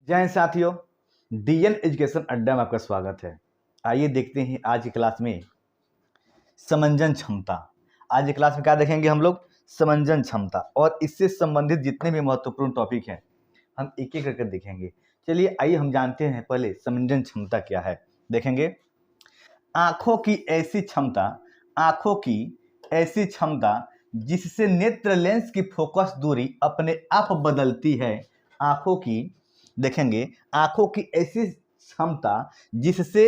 जय हिंद साथियों, DN education अड्डा में आपका स्वागत है। आइए देखते हैं आज की क्लास में समंजन क्षमता। आज की क्लास में क्या देखेंगे हम लोग? समंजन क्षमता और इससे संबंधित जितने भी महत्वपूर्ण टॉपिक हैं हम एक एक करके देखेंगे। चलिए आइए हम जानते हैं पहले समंजन क्षमता क्या है। देखेंगे आंखों की ऐसी क्षमता जिससे नेत्र लेंस की फोकस दूरी अपने आप बदलती है। देखेंगे आंखों की ऐसी क्षमता जिससे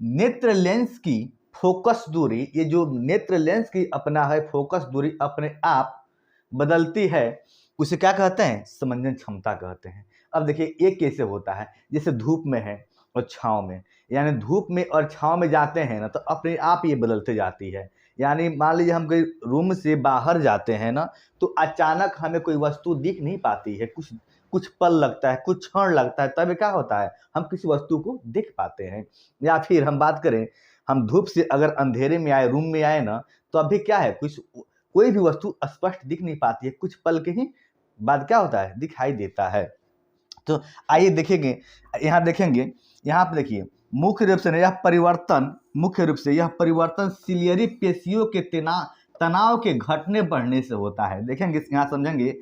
नेत्र लेंस की फोकस दूरी, ये जो नेत्र लेंस की अपना है फोकस दूरी अपने आप बदलती है, उसे क्या कहते हैं? समंजन क्षमता कहते हैं। अब देखिए ये कैसे होता है, जैसे धूप में है और छांव में, यानी धूप में और छांव में जाते हैं ना तो अपने आप ये बदलते जाती है। यानी मान लीजिए हम कोई रूम से बाहर जाते हैं ना तो अचानक हमें कोई वस्तु दिख नहीं पाती है, कुछ पल लगता है, कुछ क्षण लगता है, तब क्या होता है हम किसी वस्तु को देख पाते हैं। या फिर हम बात करें, हम धूप से अगर अंधेरे में आए, रूम में आए ना, तो अभी क्या है, कोई भी वस्तु स्पष्ट दिख नहीं पाती है, कुछ पल के ही बाद क्या होता है, दिखाई देता है। तो आइए देखेंगे, यहाँ देखेंगे, यहाँ पे देखिए मुख्य रूप से यह परिवर्तन सिलियरी पेशियों के तनाव के घटने बढ़ने से होता है। देखेंगे यहाँ समझेंगे,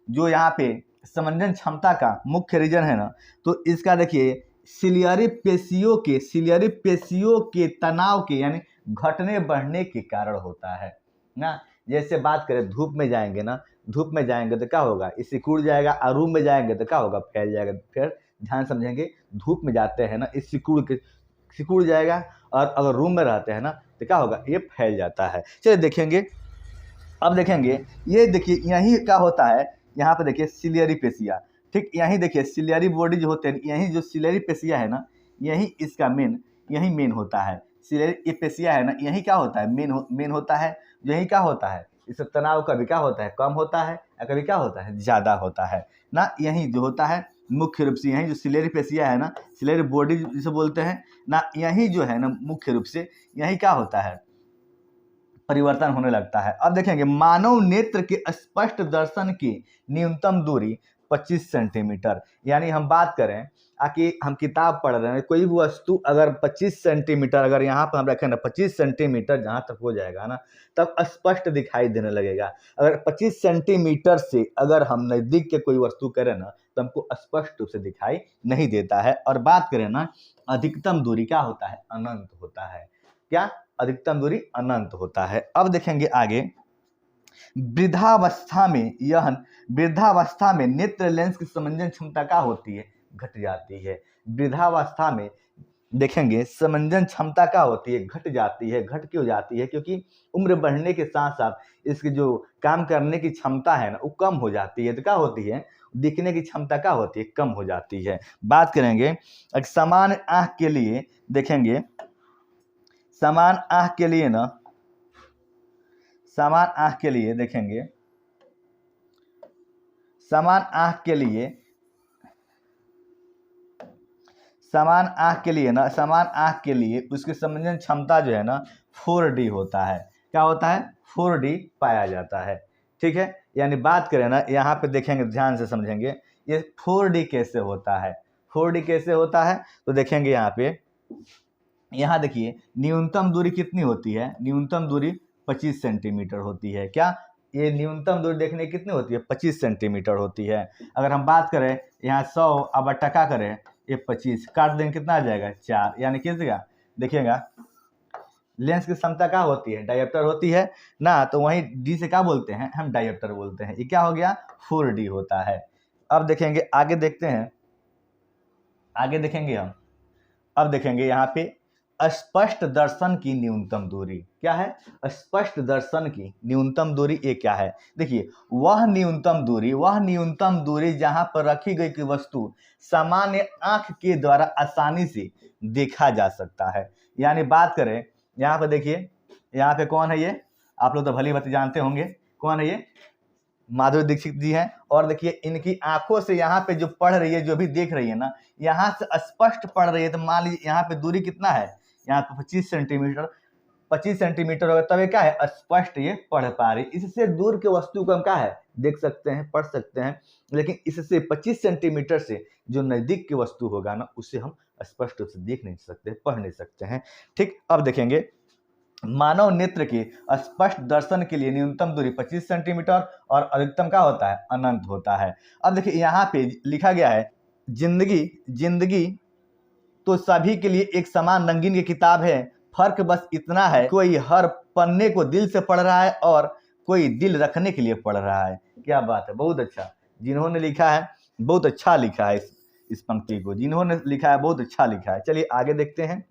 जो यहाँ पे समंजन क्षमता का मुख्य रीजन है ना, तो इसका देखिए सिलियरी पेशियों के तनाव के यानी घटने बढ़ने के कारण होता है ना। जैसे बात करें धूप में जाएंगे तो क्या होगा, ये सिकुड़ जाएगा, और रूम में जाएंगे तो क्या होगा, फैल जाएगा। फिर ध्यान समझेंगे, धूप में जाते हैं ना, इस सिकुड़ जाएगा, और अगर रूम में रहते हैं ना तो क्या होगा, ये फैल जाता है। चलिए देखेंगे, अब देखेंगे ये देखिए यही क्या होता है, यहाँ पे देखिए सिलियरी पेशिया, ठीक यही देखिए सिलियरी बॉडी जो होते हैं, यही जो सिलियरी पेशिया है ना, यही इसका मेन होता है। सिलियरी पेशिया है ना, यही क्या होता है, मेन होता है। यही क्या होता है, इससे तनाव कभी क्या होता है, कम होता है, या कभी क्या होता है, ज़्यादा होता है ना। यही जो होता है मुख्य रूप से, यही जो सिलियरी पेशिया है ना, सिलियरी बॉडी जिसे बोलते हैं ना, यही जो है ना मुख्य रूप से यही क्या होता है, परिवर्तन होने लगता है। अब देखेंगे मानव नेत्र के स्पष्ट दर्शन की न्यूनतम दूरी 25 सेंटीमीटर। यानी हम बात करें कि हम किताब पढ़ रहे हैं, कोई भी वस्तु अगर 25 सेंटीमीटर अगर यहाँ पर हम रखें ना, 25 सेंटीमीटर जहाँ तक हो जाएगा ना, तब स्पष्ट दिखाई देने लगेगा। अगर 25 सेंटीमीटर से अगर हम नज़दीक के कोई वस्तु करें ना तो हमको स्पष्ट रूप से दिखाई नहीं देता है। और बात करें ना, अधिकतम दूरी क्या होता है, अनंत होता है। क्या? अधिकतम दूरी अनंत होता है। अब देखेंगे आगे, वृद्धावस्था में नेत्र लेंस की समंजन क्षमता क्या होती है, घट जाती है। वृद्धावस्था में देखेंगे समंजन क्षमता क्या होती है, घट जाती है। घट क्यों जाती है? क्योंकि उम्र बढ़ने के साथ साथ इसकी जो काम करने की क्षमता है ना वो कम हो जाती है। तो क्या होती है, दिखने की क्षमता क्या होती है, कम हो जाती है। बात करेंगे समान आंख के लिए, देखेंगे समान आंख के लिए देखेंगे समान आंख के लिए उसकी समंजन क्षमता जो है ना 4D होता है। क्या होता है? 4D पाया जाता है। ठीक है, यानी बात करें ना, यहाँ पे देखेंगे, ध्यान से समझेंगे ये 4D कैसे होता है। 4D कैसे होता है तो देखेंगे यहाँ देखिए न्यूनतम दूरी कितनी होती है, न्यूनतम दूरी 25 सेंटीमीटर होती है। क्या? ये न्यूनतम दूरी देखने कितनी होती है, 25 सेंटीमीटर होती है। अगर हम बात करें यहाँ 100 अब टका करें, ये 25 काट देंगे, कितना आ जाएगा, 4। यानी कितना देखिएगा, लेंस की क्षमता क्या होती है, डायोप्टर होती है ना, तो वहीं डी से क्या बोलते हैं, हम डायोप्टर बोलते हैं। ये क्या हो गया, 4D होता है। अब देखेंगे आगे, देखते हैं आगे देखेंगे हम। अब देखेंगे यहाँ पे स्पष्ट दर्शन की न्यूनतम दूरी क्या है, स्पष्ट दर्शन की न्यूनतम दूरी ये क्या है, देखिए वह न्यूनतम दूरी जहां पर रखी गई की वस्तु सामान्य आंख के द्वारा आसानी से देखा जा सकता है। यानी बात करें यहाँ पे, देखिए यहाँ पे कौन है ये, आप लोग तो भली भांति जानते होंगे कौन है ये, माधुरी दीक्षित जी हैं। और देखिए इनकी आंखों से यहाँ पे जो पढ़ रही है, जो भी देख रही है ना, यहाँ से स्पष्ट पढ़ रही है, तो मान लीजिए यहाँ पे दूरी कितना है, यहाँ पे 25 सेंटीमीटर, 25 सेंटीमीटर होगा तब ये क्या है, स्पष्ट ये पढ़ पा रही। इससे दूर के वस्तु को हम क्या है, देख सकते हैं, पढ़ सकते हैं, लेकिन इससे 25 सेंटीमीटर से जो नजदीक की वस्तु होगा ना, उसे हम स्पष्ट रूप से देख नहीं सकते, पढ़ नहीं सकते हैं। ठीक, अब देखेंगे मानव नेत्र के स्पष्ट दर्शन के लिए न्यूनतम दूरी 25 सेंटीमीटर और अधिकतम क्या होता है, अनंत होता है। अब देखिए यहाँ पे लिखा गया है, जिंदगी तो सभी के लिए एक समान रंगीन की किताब है, फर्क बस इतना है कोई हर पन्ने को दिल से पढ़ रहा है और कोई दिल रखने के लिए पढ़ रहा है। क्या बात है, बहुत अच्छा। जिन्होंने लिखा है बहुत अच्छा लिखा है, इस पंक्ति को जिन्होंने लिखा है बहुत अच्छा लिखा है। चलिए आगे देखते हैं,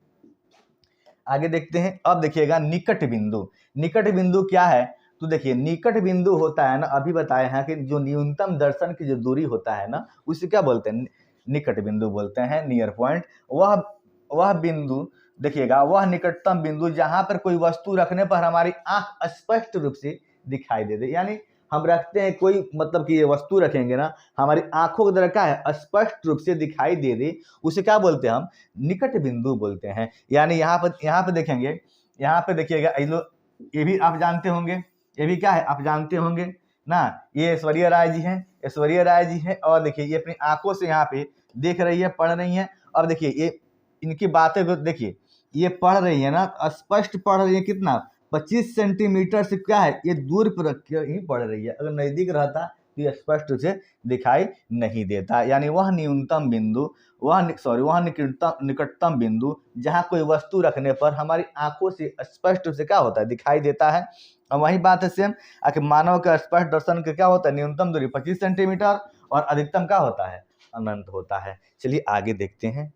आगे देखते हैं। अब देखिएगा निकट बिंदु क्या है, तो देखिए निकट बिंदु होता है ना, अभी बताए हैं कि जो न्यूनतम दर्शन की जो दूरी होता है ना, उसे क्या बोलते हैं, निकट बिंदु बोलते हैं, नियर पॉइंट। वह बिंदु देखिएगा, वह निकटतम बिंदु जहां पर कोई वस्तु रखने पर हमारी आंख स्पष्ट रूप से दिखाई दे दे। यानी हम रखते हैं कोई, मतलब कि ये वस्तु रखेंगे ना, हमारी आंखों की तरह क्या है, स्पष्ट रूप से दिखाई दे दे, उसे क्या बोलते हैं, हम निकट बिंदु बोलते हैं। यानी यहाँ पे देखेंगे, यहाँ पे देखिएगा, ये भी आप जानते होंगे, ये भी क्या है, आप जानते होंगे ना, ये ऐश्वर्या राय जी हैं, और देखिए ये अपनी आंखों से यहाँ पे देख रही है, पढ़ रही है। अब देखिए ये इनकी बातें को देखिए, ये पढ़ रही है ना, स्पष्ट पढ़ रही है, कितना, 25 सेंटीमीटर से क्या है, ये दूर पर रख कर ही पढ़ रही है। अगर नजदीक रहता तो ये स्पष्ट रूप से दिखाई नहीं देता। यानी वह न्यूनतम बिंदु, वह निकटतम बिंदु जहां कोई वस्तु रखने पर हमारी आंखों से स्पष्ट रूप से क्या होता है, दिखाई देता है। और वही बात है सेम, आखिर मानव का स्पष्ट दर्शन का क्या होता है, न्यूनतम दूरी 25 सेंटीमीटर और अधिकतम क्या होता है, अनंत होता है। चलिए आगे देखते हैं,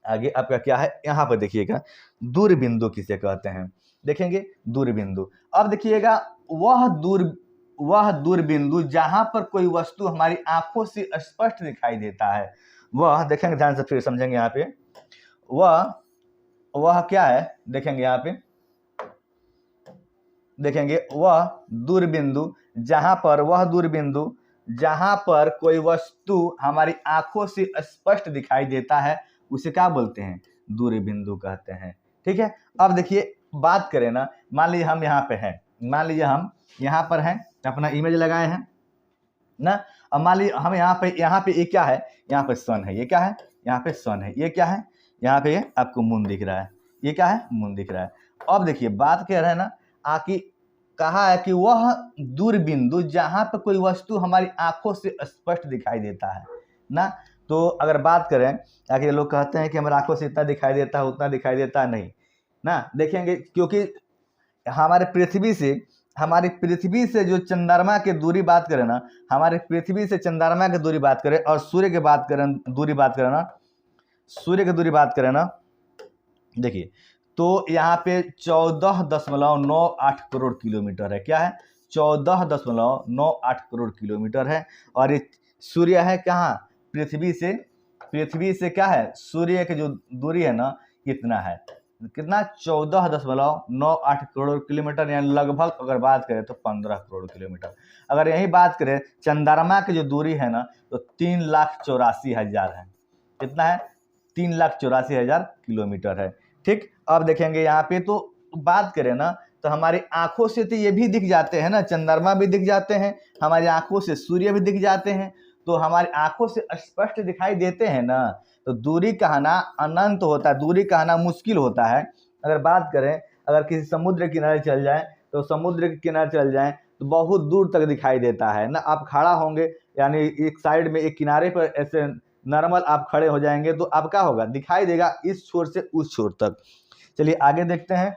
आगे आपका क्या है, यहाँ पर देखिएगा दूर बिंदु किसे कहते हैं, देखेंगे दूर बिंदु। अब देखिएगा वह दूर बिंदु जहां पर कोई वस्तु हमारी आंखों से स्पष्ट दिखाई देता है, वह देखेंगे ध्यान से, फिर समझेंगे यहाँ पे, वह क्या है, देखेंगे यहाँ पे, देखेंगे वह दूर बिंदु जहां पर कोई वस्तु हमारी आंखों से स्पष्ट दिखाई देता है, उसे क्या बोलते हैं, दूर बिंदु कहते हैं। ठीक है, अब देखिए बात करें ना, मान लीजिए हम यहाँ पे हैं, मान लीजिए हम यहाँ पर हैं, अपना इमेज लगाए हैं ना, अब मान लीजिए हम यहाँ पे ये क्या है, यहाँ पे सन है, ये क्या है, यहाँ पे सन है, ये क्या है, यहाँ पे आपको मून दिख रहा है, ये क्या है, मून दिख रहा है। अब देखिए बात कह रहे हैं ना, आकि कहा है कि वह दूर बिंदु जहां पर कोई वस्तु हमारी आंखों से स्पष्ट दिखाई देता है ना। तो अगर बात करें, आखिर लोग कहते हैं कि हमारी आंखों से इतना दिखाई देता है, उतना दिखाई देता है, नहीं ना, देखेंगे क्योंकि हमारी पृथ्वी से जो चंद्रमा की दूरी बात करें ना, हमारी पृथ्वी से चंद्रमा की दूरी बात करें और सूर्य की बात करें, सूर्य की दूरी बात करें ना, देखिए तो यहाँ पे 14.98 करोड़ किलोमीटर है। क्या है, 14.98 करोड़ किलोमीटर है। और ये सूर्य है कहाँ, पृथ्वी से क्या है, सूर्य की जो दूरी है ना, कितना है, कितना, 14.98 करोड़ किलोमीटर, यानी लगभग अगर बात करें तो 15 करोड़ किलोमीटर। अगर यही बात करें चंद्रमा की जो दूरी है ना, तो 3,84,000 है। कितना है, 3,84,000 किलोमीटर है। ठीक, अब देखेंगे यहाँ पे, तो बात करें ना, तो हमारी आंखों से तो ये भी दिख जाते हैं ना, चंद्रमा भी दिख जाते हैं, हमारी आंखों से सूर्य भी दिख जाते हैं, तो हमारी आंखों से स्पष्ट दिखाई देते हैं ना। तो दूरी कहना अनंत होता है, दूरी कहना मुश्किल होता है। अगर बात करें, अगर किसी समुद्र किनारे चल जाए, तो समुद्र के किनारे चल जाए तो बहुत दूर तक दिखाई देता है ना। आप खड़ा होंगे, यानी एक साइड में एक किनारे पर ऐसे नॉर्मल आप खड़े हो जाएंगे, तो आप क्या होगा, दिखाई देगा इस छोर से उस छोर तक। चलिए आगे देखते हैं,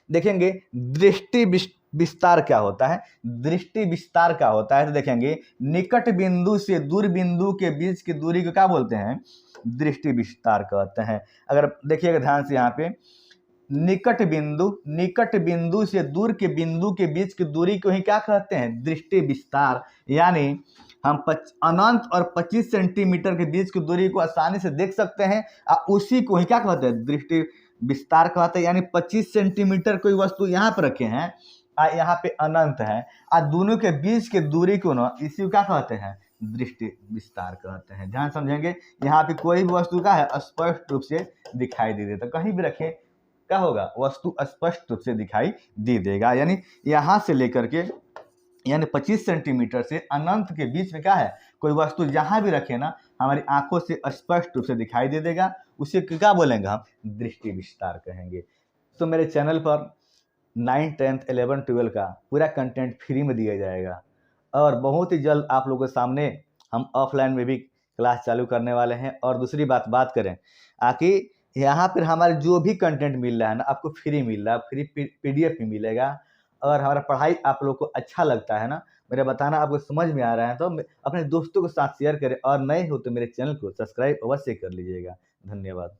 देखेंगे दृष्टि विस्तार क्या होता है, दृष्टि विस्तार क्या होता है, तो देखेंगे निकट बिंदु से दूर बिंदु के बीच की दूरी को क्या बोलते हैं, दृष्टि विस्तार कहते हैं। अगर देखिएगा ध्यान से, यहाँ पे निकट बिंदु से दूर के बिंदु के बीच की दूरी को ही क्या कहते हैं, दृष्टि विस्तार। यानी हम अनंत और 25 सेंटीमीटर के बीच की दूरी को आसानी से देख सकते हैं, उसी को ही क्या कहते हैं, दृष्टि विस्तार कहते हैं। यानी 25 सेंटीमीटर कोई वस्तु यहाँ पर रखे हैं, यहाँ पे अनंत है, दोनों के बीच की दूरी को ना, इसी को क्या कहते हैं, दृष्टि विस्तार कहते हैं। ध्यान समझेंगे, यहाँ पे कोई भी वस्तु का है स्पष्ट रूप से दिखाई दे देता, कहीं भी रखें क्या होगा, वस्तु स्पष्ट रूप से दिखाई दे देगा। यानी यहाँ से लेकर के यानी 25 सेंटीमीटर से अनंत के बीच में क्या है, कोई वस्तु जहां भी रखे ना हमारी आंखों से स्पष्ट रूप से दिखाई दे देगा, उसे क्या बोलेंगे हम, दृष्टि विस्तार कहेंगे। तो मेरे चैनल पर 9th 10th 11th 12 का पूरा कंटेंट फ्री में दिया जाएगा और बहुत ही जल्द आप लोगों के सामने हम ऑफलाइन में भी क्लास चालू करने वाले हैं। और दूसरी बात करें आकि यहाँ पर हमारे जो भी कंटेंट मिल रहा है ना आपको फ्री मिल रहा है, फ्री PDF भी मिलेगा। अगर हमारा पढ़ाई आप लोग को अच्छा लगता है ना, मेरा बताना आपको समझ में आ रहा है तो अपने दोस्तों के साथ शेयर करें और नए हो तो मेरे चैनल को सब्सक्राइब अवश्य कर लीजिएगा। धन्यवाद।